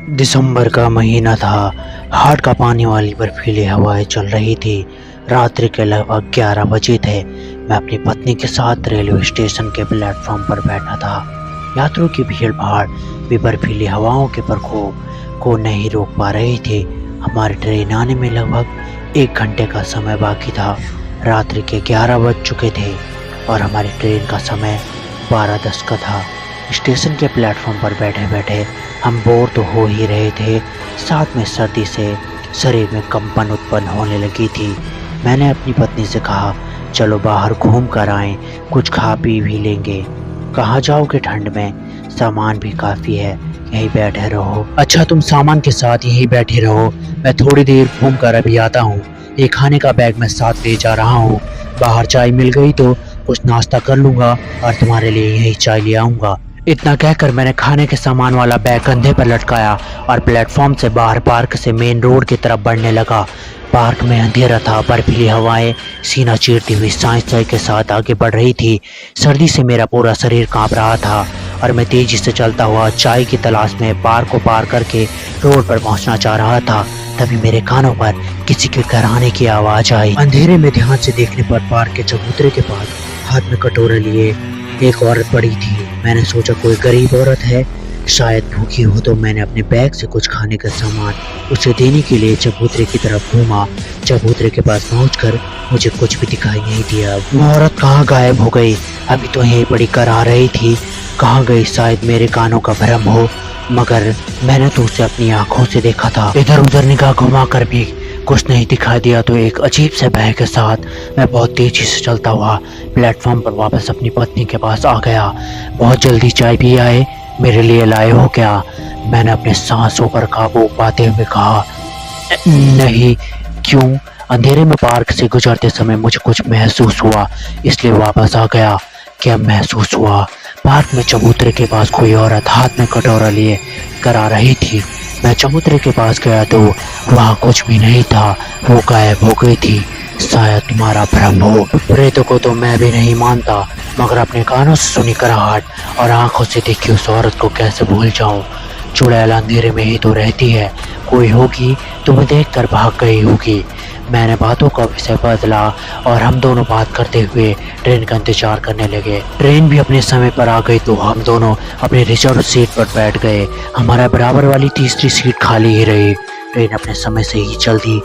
दिसंबर का महीना था। हाड़ कांपने वाली बर्फीली हवाएं चल रही थी। रात्रि के लगभग 11 बजे थे। मैं अपनी पत्नी के साथ रेलवे स्टेशन के प्लेटफॉर्म पर बैठा था। यात्रियों की भीड़ भाड़ भी बर्फीली हवाओं के प्रकोप को नहीं रोक पा रही थी। हमारी ट्रेन आने में लगभग 1 घंटे का समय बाकी था। रात्रि के 11 बज चुके थे और हमारी ट्रेन का समय 12:10 का था। स्टेशन के प्लेटफॉर्म पर बैठे बैठे हम बोर तो हो ही रहे थे, साथ में सर्दी से शरीर में कंपन उत्पन्न होने लगी थी। मैंने अपनी पत्नी से कहा, चलो बाहर घूम कर आएं, कुछ खा पी भी लेंगे। कहाँ जाओगे ठंड में, सामान भी काफ़ी है, यहीं बैठे रहो। अच्छा, तुम सामान के साथ यहीं बैठे रहो, मैं थोड़ी देर घूम कर अभी आता हूँ। ये खाने का बैग मैं साथ ले जा रहा हूँ। बाहर चाय मिल गई तो कुछ नाश्ता कर लूँगा और तुम्हारे लिए यही चाय ले आऊँगा। इतना कहकर मैंने खाने के सामान वाला बैग कंधे पर लटकाया और प्लेटफॉर्म से बाहर पार्क से मेन रोड की तरफ बढ़ने लगा। पार्क में अंधेरा था, बर्फीली हवाएं सीना चीरती हुई साई के साथ आगे बढ़ रही थी। सर्दी से मेरा पूरा शरीर कांप रहा था और मैं तेजी से चलता हुआ चाय की तलाश में पार्क को पार करके रोड पर पहुंचना चाह रहा था। तभी मेरे कानों पर किसी के कराने की आवाज़ आई। अंधेरे में ध्यान से देखने पर पार्क के चबूतरे के पास हाथ में कटोरा लिए एक औरत पड़ी थी। मैंने सोचा कोई गरीब औरत है, शायद भूखी हो, तो मैंने अपने बैग से कुछ खाने का सामान उसे देने के लिए चबूतरे की तरफ घूमा। चबूतरे के पास पहुंचकर मुझे कुछ भी दिखाई नहीं दिया। वो औरत कहाँ गायब हो गई? अभी तो यहीं पड़ी कर आ रही थी, कहाँ गई? शायद मेरे कानों का भ्रम हो, मगर मैंने तो उसे अपनी आंखों से देखा था। इधर उधर निगाह घुमा कर भी कुछ नहीं दिखाई दिया तो एक अजीब से भय के साथ मैं बहुत तेजी से चलता हुआ प्लेटफॉर्म पर वापस अपनी पत्नी के पास आ गया। बहुत जल्दी चाय भी आए, मेरे लिए लाए हो क्या? मैंने अपने सांसों पर काबू पाते हुए कहा। नहीं। क्यों? अंधेरे में पार्क से गुजरते समय मुझे कुछ महसूस हुआ, इसलिए वापस आ गया। क्या महसूस हुआ? पार्क में चबूतरे के पास कोई औरत हाथ में कटोरा लिए कर आ रही थी। मैं चबूतरे के पास गया तो वहाँ कुछ भी नहीं था, वो गायब हो गई थी। शायद तुम्हारा भ्रम हो। प्रेतों को तो मैं भी नहीं मानता, मगर अपने कानों से सुनी कराहट और आंखों से देखी उस औरत को कैसे भूल जाऊं? चुड़ैल अंधेरे में ही तो रहती है, कोई होगी तुम्हें देखकर भाग गई होगी। मैंने बातों का विषय बदला और हम दोनों बात करते हुए ट्रेन का इंतजार करने लगे। ट्रेन भी अपने समय पर आ गई तो हम दोनों अपने रिजर्व सीट पर बैठ गए। हमारा बराबर वाली तीसरी सीट खाली ही रही। ट्रेन अपने समय से ही चल दी।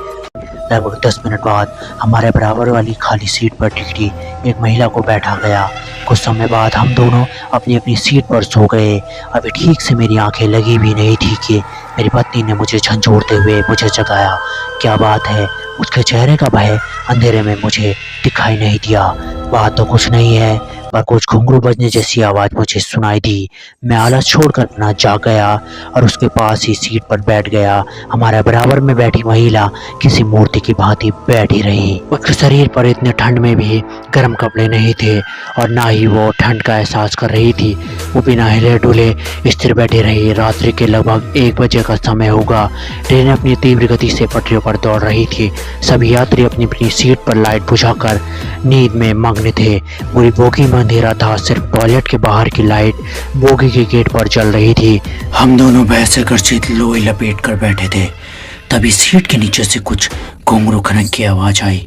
लगभग 10 मिनट बाद हमारे बराबर वाली खाली सीट पर टिकटी एक महिला को बैठा गया। कुछ समय बाद हम दोनों अपनी अपनी सीट पर सो गए। अभी ठीक से मेरी आंखें लगी भी नहीं थी कि मेरी पत्नी ने मुझे झंझोड़ते हुए मुझे जगाया। क्या बात है? उसके चेहरे का भय अंधेरे में मुझे दिखाई नहीं दिया। बात तो कुछ नहीं है, पर कुछ घुंघरू बजने जैसी आवाज़ मुझे सुनाई दी। मैं आलस छोड़कर अपना जाग गया और उसके पास ही सीट पर बैठ गया। हमारे बराबर में बैठी महिला किसी मूर्ति की भांति बैठी रही। उसके शरीर पर इतने ठंड में भी गर्म कपड़े नहीं थे और ना ही वो ठंड का एहसास कर रही थी। वो बिना हिले डुले स्थिर बैठी रही। रात्रि के लगभग 1 बजे का समय होगा। ट्रेन अपनी तीव्र गति से पटरियों पर दौड़ रही थी। सभी यात्री अपनी अपनी सीट पर लाइट बुझाकर नींद में मग्न थे। पूरी बोगी में अंधेरा था, सिर्फ टॉयलेट के बाहर की लाइट बोगी के गेट पर जल रही थी। हम दोनों भैंसे गर्जित लोई लपेट कर बैठे थे। तभी सीट के नीचे से कुछ घुंघरू खनक की आवाज आई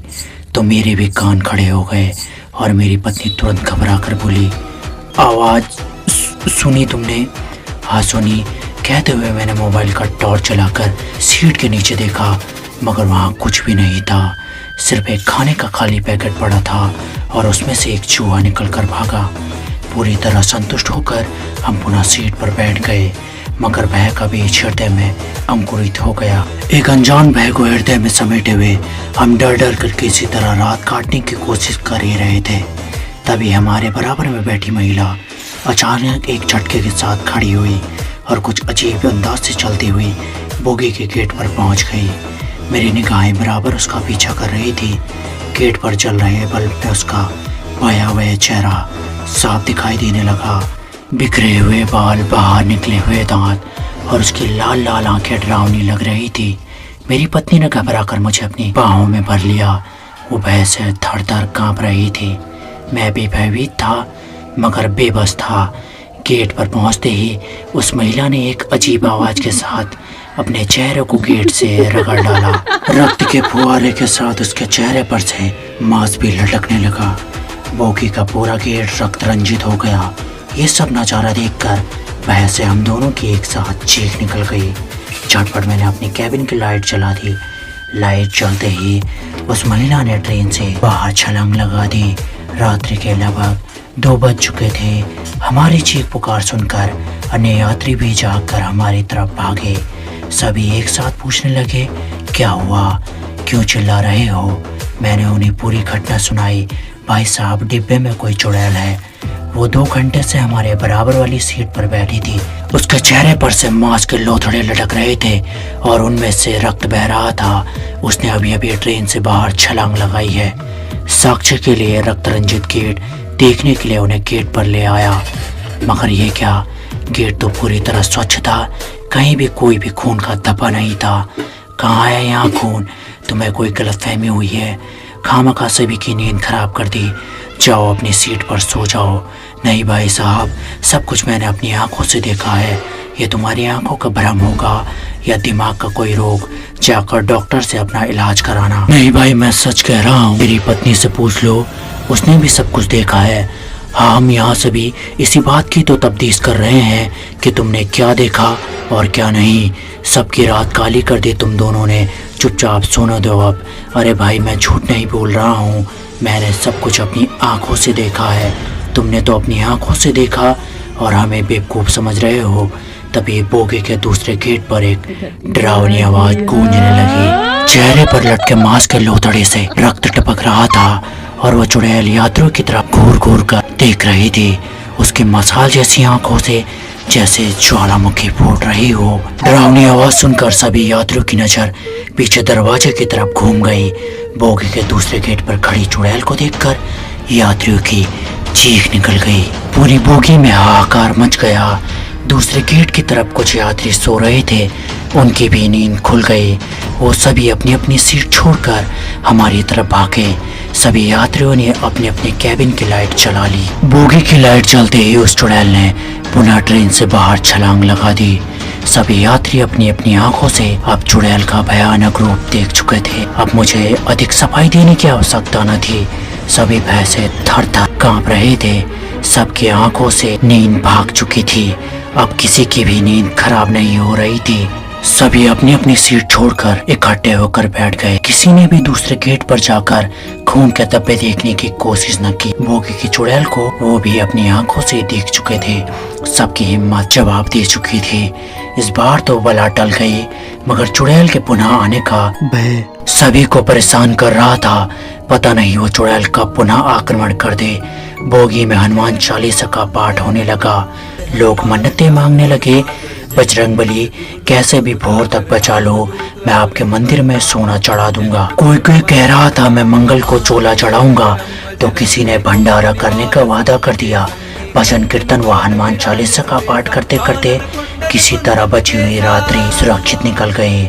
तो मेरे भी कान खड़े हो गए और मेरी पत्नी तुरंत घबरा कर बोली, आवाज सुनी तुमने? हाँ सुनी, कहते हुए मैंने मोबाइल का टॉर्च जलाकर सीट के नीचे देखा, मगर वहाँ कुछ भी नहीं था। सिर्फ एक खाने का खाली पैकेट पड़ा था और उसमें से एक चूहा निकल कर भागा। पूरी तरह संतुष्ट होकर हम पुनः सीट पर बैठ गए, मगर भय का बीज हृदय में अंकुरित हो गया। एक अनजान भय को हृदय में समेटे हुए हम डर डर कर किसी तरह रात काटने की कोशिश कर ही रहे थे। तभी हमारे बराबर में बैठी महिला अचानक एक झटके के साथ खड़ी हुई और कुछ अजीब अंदाज से चलती हुई बोगी के गेट पर पहुंच गई। मेरी निगाहें बराबर उसका पीछा कर रही थी। गेट पर जल रहे बल्ब में उसका भयावह चेहरा साफ दिखाई देने लगा। बिखरे हुए बाल, बाहर निकले हुए दांत और उसकी लाल लाल आंखें डरावनी लग रही थी। मेरी पत्नी ने घबरा कर मुझे अपनी बाहों में भर लिया। वो भय से थर थर कांप रही थी। मैं भी भयभीत था, मगर बेबस था। गेट पर पहुंचते ही उस महिला ने एक अजीब आवाज के साथ अपने चेहरे को गेट से रगड़ डाला। रक्त के फुहारे के साथ उसके चेहरे पर से मांस भी लटकने लगा। बोगी का पूरा गेट रक्त रंजित हो गया। ये सब नजारा देखकर वह से हम दोनों की एक साथ चीख निकल गई। झटपट मैंने अपनी कैबिन की लाइट जला दी। लाइट जलते ही उस महिला ने ट्रेन से बाहर छलांग लगा दी। रात्रि के लगभग 2 बज चुके थे। हमारी चीख पुकार सुनकर अन्य यात्री भी जागकर हमारी तरफ भागे। सभी एक साथ पूछने लगे, क्या हुआ, क्यों चिल्ला रहे हो? मैंने उन्हें पूरी घटना सुनाई। भाई साहब, डिब्बे में कोई चुड़ैल है। वो 2 घंटे से हमारे बराबर वाली सीट पर बैठी थी। उसके चेहरे पर से मांस के लोथड़े लटक रहे थे और उनमें से रक्त बह रहा था। उसने अभी अभी ट्रेन से बाहर छलांग लगाई है। साक्ष्य के लिए रक्त रंजित गेट देखने के लिए उन्हें गेट पर ले आया, मगर ये क्या, गेट तो पूरी तरह स्वच्छ था। कहीं भी कोई भी खून का धब्बा नहीं था। कहाँ है यहाँ खून? तुम्हें कोई गलतफहमी हुई है। खामखा सभी की नींद खराब कर दी। जाओ अपनी सीट पर सो जाओ। नहीं भाई साहब, सब कुछ मैंने अपनी आंखों से देखा है। ये तुम्हारी आंखों का भ्रम होगा या दिमाग का कोई रोग। जाकर डॉक्टर से अपना इलाज कराना। नहीं भाई, मैं सच कह रहा हूँ। मेरी पत्नी से पूछ लो, उसने भी सब कुछ देखा है। हाँ, हम यहाँ सभी इसी बात की तो तफ्तीश कर रहे हैं कि तुमने क्या देखा और क्या नहीं। सबकी रात काली कर दी तुम दोनों ने। चुपचाप सोने दो अब। अरे भाई, मैं झूठ नहीं बोल रहा हूँ। मैंने सब कुछ अपनी आंखों से देखा है। तुमने तो अपनी आंखों से देखा और हमें बेवकूफ़ समझ रहे हो। तभी बोगी के दूसरे गेट पर एक डरावनी आवाज गूंजने लगी। चेहरे पर लटके मांस के लोथड़े से रक्त टपक रहा था और वह चुड़ैल यात्रियों की तरफ घूर घूर कर देख रही थी। उसकी मसाल जैसी आंखों से जैसे ज्वालामुखी फूट रही हो। डरावनी आवाज सुनकर सभी यात्रियों की नजर पीछे दरवाजे की तरफ घूम गई। बोगी के दूसरे गेट पर खड़ी चुड़ैल को देखकर यात्रियों की चीख निकल गई। पूरी बोगी में हाहाकार मच गया। दूसरे गेट की तरफ कुछ यात्री सो रहे थे, उनकी भी नींद खुल गई। वो सभी अपनी अपनी सीट छोड़कर हमारी तरफ भागे। सभी यात्रियों ने अपने अपने कैबिन की लाइट जला ली। बोगी की लाइट जलते ही उस चुड़ैल ने पुनः ट्रेन से बाहर छलांग लगा दी। सभी यात्री अपनी अपनी आंखों से अब चुड़ैल का भयानक रूप देख चुके थे। अब मुझे अधिक सफाई देने की आवश्यकता न थी। सभी भय से थर-थर कांप रहे थे। सबकी आंखों से नींद भाग चुकी थी। अब किसी की भी नींद खराब नहीं हो रही थी। सभी अपनी अपनी सीट छोड़कर इकट्ठे होकर बैठ गए। किसी ने भी दूसरे गेट पर जाकर खून के धब्बे देखने की कोशिश न की। बोगी की चुड़ैल को वो भी अपनी आंखों से देख चुके थे। सबकी हिम्मत जवाब दे चुकी थी। इस बार तो बला टल गई, मगर चुड़ैल के पुनः आने का भय सभी को परेशान कर रहा था। पता नहीं वो चुड़ैल कब पुनः आक्रमण कर दे। बोगी में हनुमान चालीसा का पाठ होने लगा। लोग मन्नतें मांगने लगे, बजरंगबली कैसे भी भोर तक बचा लो, मैं आपके मंदिर में सोना चढ़ा दूंगा। कोई कोई कह रहा था मैं मंगल को चोला चढ़ाऊंगा, तो किसी ने भंडारा करने का वादा कर दिया। भजन कीर्तन व हनुमान चालीसा का पाठ करते करते किसी तरह बची हुई रात्रि सुरक्षित निकल गई।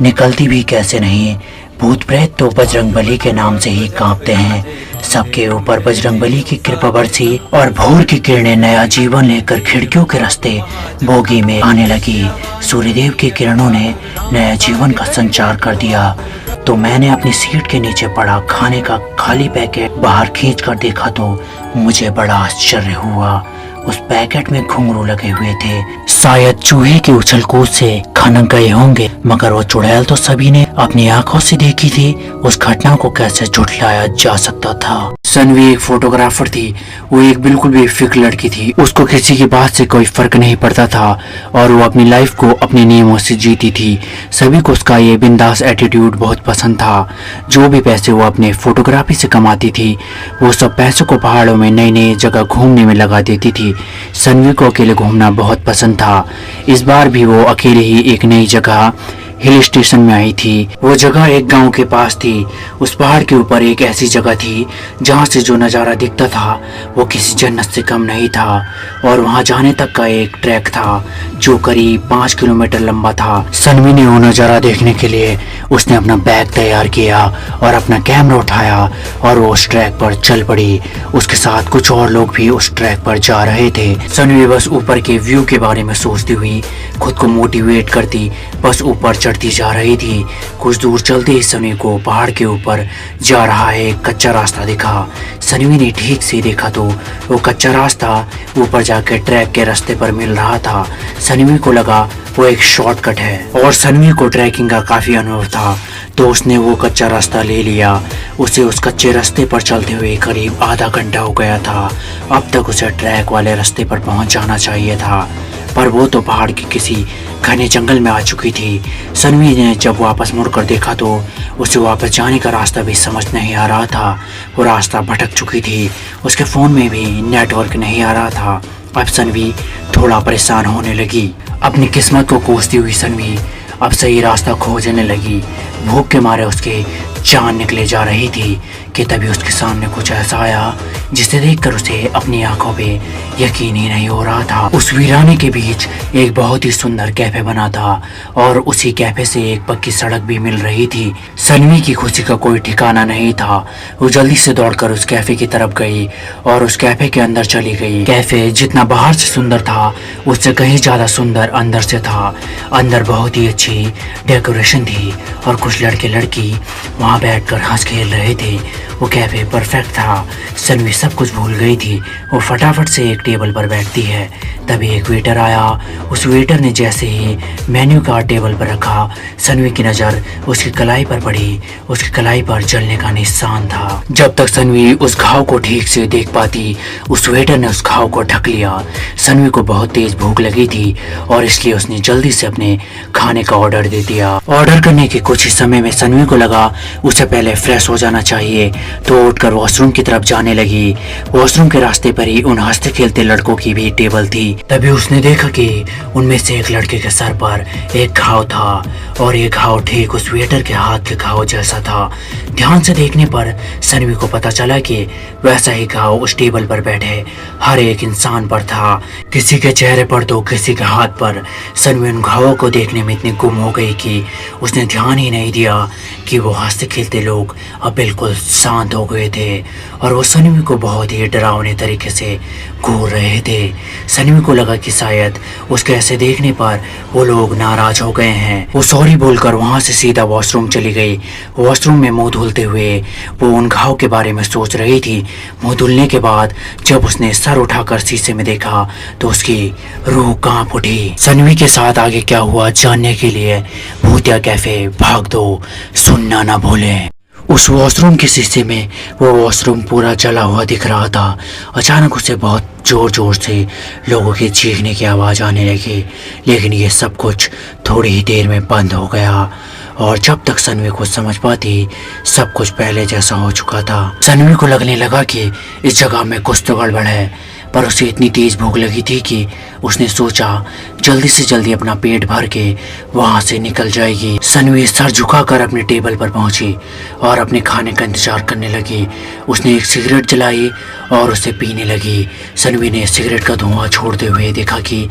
निकलती भी कैसे नहीं, भूत प्रेत तो बजरंगबली के नाम से ही कांपते हैं। सबके ऊपर बजरंगबली की कृपा बरसी और भोर की किरणें नया जीवन लेकर खिड़कियों के रास्ते बोगी में आने लगी। सूर्यदेव की किरणों ने नया जीवन का संचार कर दिया। तो मैंने अपनी सीट के नीचे पड़ा खाने का खाली पैकेट बाहर खींच कर देखा तो मुझे बड़ा आश्चर्य हुआ। उस पैकेट में घुंघरू लगे हुए थे। शायद चूहे की उछल कूद से खनक गए होंगे, मगर वो चुड़ैल तो सभी ने अपनी आंखों से देखी थी। उस घटना को कैसे झुठलाया जा सकता था। सनवी एक फोटोग्राफर थी। वो एक बिल्कुल भी फिक्र लड़की थी। उसको किसी की बात से कोई फर्क नहीं पड़ता था और वो अपनी लाइफ को अपने नियमों से जीती थी। सभी को उसका ये बिंदास एटीट्यूड बहुत पसंद था। जो भी पैसे वो अपने फोटोग्राफी से कमाती थी, वो सब पैसों को पहाड़ों में नई नई जगह घूमने में लगा देती थी। सनवी को अकेले घूमना बहुत पसंद था। इस बार भी वो अकेले ही एक नई जगह हिल स्टेशन में आई थी। वो जगह एक गांव के पास थी। उस पहाड़ के ऊपर एक ऐसी जगह थी जहां से जो नज़ारा दिखता था वो किसी जन्नत से कम नहीं था। और वहां जाने तक का एक ट्रैक था जो करीब 5 किलोमीटर लंबा था। सनवी ने वो नज़ारा देखने के लिए उसने अपना बैग तैयार किया और अपना कैमरा उठाया और वो उस ट्रैक पर चल पड़ी। उसके साथ कुछ और लोग भी उस ट्रैक पर जा रहे थे। सनवी बस ऊपर के व्यू के बारे में सोचती हुई खुद को मोटिवेट करती बस ऊपर चढ़ती जा रही थी। कुछ दूर चलते ही सनवी को पहाड़ के ऊपर जा रहा है एक कच्चा रास्ता दिखा। सनवी ने ठीक से देखा तो वो कच्चा रास्ता ऊपर जाकर ट्रैक के रास्ते पर मिल रहा था। सनवी को लगा वो एक शॉर्टकट है और सनवी को ट्रैकिंग का काफी अनुभव था तो उसने वो कच्चा रास्ता ले लिया। उसे उस कच्चे रास्ते पर चलते हुए करीब आधा घंटा हो गया था। अब तक उसे ट्रैक वाले रास्ते पर पहुंच जाना चाहिए था पर वो तो पहाड़ के किसी घने जंगल में आ चुकी थी। सनवी ने जब वापस मुड़कर देखा तो उसे वापस जाने का रास्ता भी समझ नहीं आ रहा था। वो रास्ता भटक चुकी थी। उसके फ़ोन में भी नेटवर्क नहीं आ रहा था। अब सनवी थोड़ा परेशान होने लगी। अपनी किस्मत को कोसती हुई सनवी अब सही रास्ता खोजने लगी। भूख के मारे उसके जान निकले जा रही थी कि तभी उसके सामने कुछ ऐसा आया जिसे देखकर उसे अपनी आंखों पे यकीन ही नहीं हो रहा था। उस वीराने के बीच एक बहुत ही सुंदर कैफे बना था और उसी कैफे से एक पक्की सड़क भी मिल रही थी। सनवी की खुशी का कोई ठिकाना नहीं था। वो जल्दी से दौड़कर उस कैफे की तरफ गई और उस कैफे के अंदर चली गई। कैफे जितना बाहर से सुंदर था उससे कहीं ज्यादा सुंदर अंदर से था। अंदर बहुत ही अच्छी डेकोरेशन थी और कुछ लड़के लड़की वहाँ बैठकर हंस खेल रहे थे। वो कैफे परफेक्ट था। सनवी सब कुछ भूल गई थी। वो फटाफट से एक टेबल पर बैठती है तभी एक वेटर आया। उस वेटर ने जैसे ही मेन्यू कार्ड टेबल पर रखा सनवी की नज़र उसकी कलाई पर पड़ी। उसकी कलाई पर जलने का निशान था। जब तक सनवी उस घाव को ठीक से देख पाती उस वेटर ने उस घाव को ढक लिया। सनवी को बहुत तेज भूख लगी थी और इसलिए उसने जल्दी से अपने खाने का ऑर्डर दे दिया। ऑर्डर करने के कुछ ही समय में सनवी को लगा उसे पहले फ्रेश हो जाना चाहिए तो उठकर वॉशरूम की तरफ जाने लगी। वॉशरूम के रास्ते पर ही उन हंसते खेलते लड़कों की भी टेबल थी। तभी उसने देखा कि उनमें से एक लड़के के सर पर एक घाव था और ये घाव ठीक उस वेटर के हाथ के घाव जैसा था। ध्यान से देखने पर सनवी को पता चला कि वैसा ही घाव उस टेबल पर बैठे हर एक इंसान पर था। किसी के चेहरे पर तो किसी के हाथ पर। सनवी उन घावों को देखने में इतनी गुम हो गई कि उसने ध्यान ही नहीं दिया कि वो हंसते खेलते लोग अब बिल्कुल शांत हो गए थे और वो सनवी को बहुत ही डरावने तरीके से घूर रहे थे। सनवी को लगा कि शायद उसके ऐसे देखने पर वो लोग नाराज हो गए हैं। वो सॉरी बोलकर वहां से सीधा वॉशरूम चली गई। वॉशरूम में मुंह धुलते हुए वो उन घाव के बारे में सोच रही थी। मुंह धुलने के बाद जब उसने सर उठाकर शीशे में देखा तो उसकी रूह कांप उठी। सनवी के साथ आगे क्या हुआ जानने के लिए भूतिया कैफे भाग दो, सुनना ना भूलें। उस वॉशरूम के शीशे में वो वॉशरूम पूरा जला हुआ दिख रहा था। अचानक उसे बहुत जोर जोर से लोगों के चीखने की आवाज़ आने लगी लेकिन ये सब कुछ थोड़ी ही देर में बंद हो गया और जब तक सनवी को समझ पाती सब कुछ पहले जैसा हो चुका था। सनवी को लगने लगा कि इस जगह में कुछ तो गड़बड़ है पर उसे इतनी तेज भूख लगी थी कि उसने सोचा जल्दी से जल्दी अपना पेट भर के वहां से निकल जाएगी। सनवी सर झुकाकर अपने टेबल पर पहुंची और अपने खाने का इंतजार करने लगी। उसने एक सिगरेट जलाई और उसे पीने लगी। सनवी ने सिगरेट का धुआं छोड़ते हुए देखा कि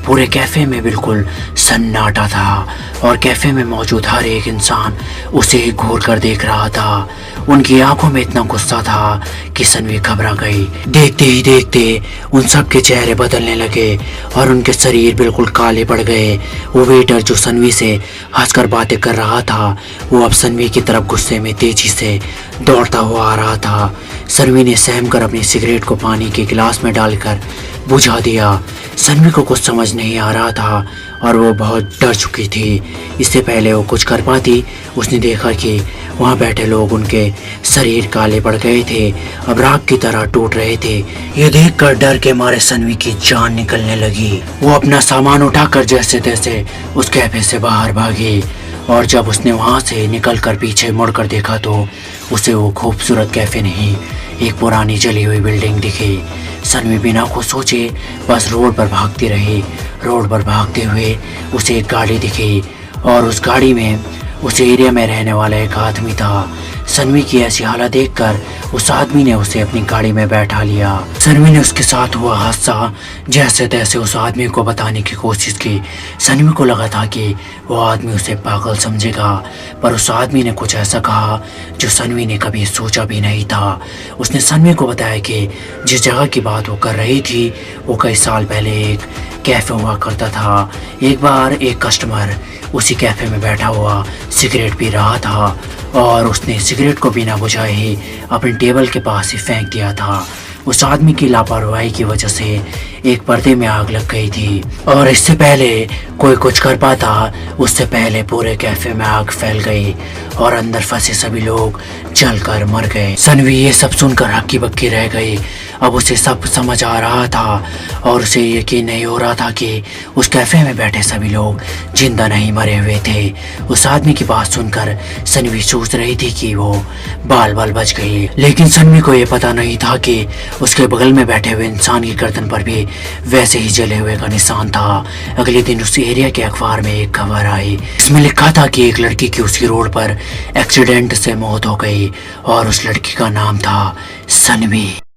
पूरे कैफे में बिल्कुल सन्नाटा था और कैफे में मौजूद हर एक इंसान उसे घूर कर देख रहा था। उनकी आंखों में इतना गुस्सा था कि सनवी घबरा गई। देखते ही देखते उन सब के चेहरे बदलने लगे और उनके शरीर बिल्कुल काले पड़ गए। वो वेटर जो सनवी से हंसकर बातें कर रहा था वो अब सनवी की तरफ गुस्से में तेजी से दौड़ता हुआ आ रहा था। सनवी ने सहम कर अपनी सिगरेट को पानी के गिलास में डालकर बुझा दिया। सनवी को कुछ समझ नहीं आ रहा था और वो बहुत डर चुकी थी। इससे पहले वो कुछ कर पाती उसने देखा कि वहाँ बैठे लोग उनके शरीर काले पड़ गए थे, अब राख की तरह टूट रहे थे। ये देखकर डर के मारे सनवी की जान निकलने लगी। वो अपना सामान उठाकर जैसे तैसे उस कैफे से बाहर भागी और जब उसने वहाँ से निकलकर पीछे मुड़कर देखा तो उसे वो खूबसूरत कैफे नहीं एक पुरानी जली हुई बिल्डिंग दिखी। सनवी बिना कुछ सोचे बस रोड पर भागती रही। रोड पर भागते हुए उसे एक गाड़ी दिखी और उस गाड़ी में उस एरिया में रहने वाला एक आदमी था। सनवी की ऐसी हालत देखकर उस आदमी ने उसे अपनी गाड़ी में बैठा लिया। सनवी ने उसके साथ हुआ हादसा जैसे तैसे उस आदमी को बताने की कोशिश की। सनवी को लगा था कि वो आदमी उसे पागल समझेगा, पर उस आदमी ने कुछ ऐसा कहा जो सनवी ने कभी सोचा भी नहीं था। उसने सनवी को बताया कि जिस जगह की बात वो कर रही थी वो कई साल पहले एक कैफ़े हुआ करता था। एक बार एक कस्टमर उसी कैफ़े में बैठा हुआ सिगरेट पी रहा था और उसने सिगरेट को बिना बुझाए ही अपने टेबल के पास ही फेंक दिया था। उस आदमी की लापरवाही की वजह से एक पर्दे में आग लग गई थी और इससे पहले कोई कुछ कर पाता उससे पहले पूरे कैफे में आग फैल गई और अंदर फंसे सभी लोग जलकर मर गए। सनवी ये सब सुनकर हक्की बक्की रह गई। अब उसे सब समझ आ रहा था और उसे यकीन नहीं हो रहा था कि उस कैफे में बैठे सभी लोग जिंदा नहीं मरे हुए थे। उस आदमी की बात सुनकर सनवी सोच रही थी कि वो बाल बाल बच गई, लेकिन सनवी को ये पता नहीं था कि उसके बगल में बैठे हुए इंसान की गर्दन पर भी वैसे ही जले हुए का निशान था। अगले दिन उस एरिया के अखबार में एक खबर आई। इसमें लिखा था कि एक लड़की की उसी रोड पर एक्सीडेंट से मौत हो गई और उस लड़की का नाम था सनवी।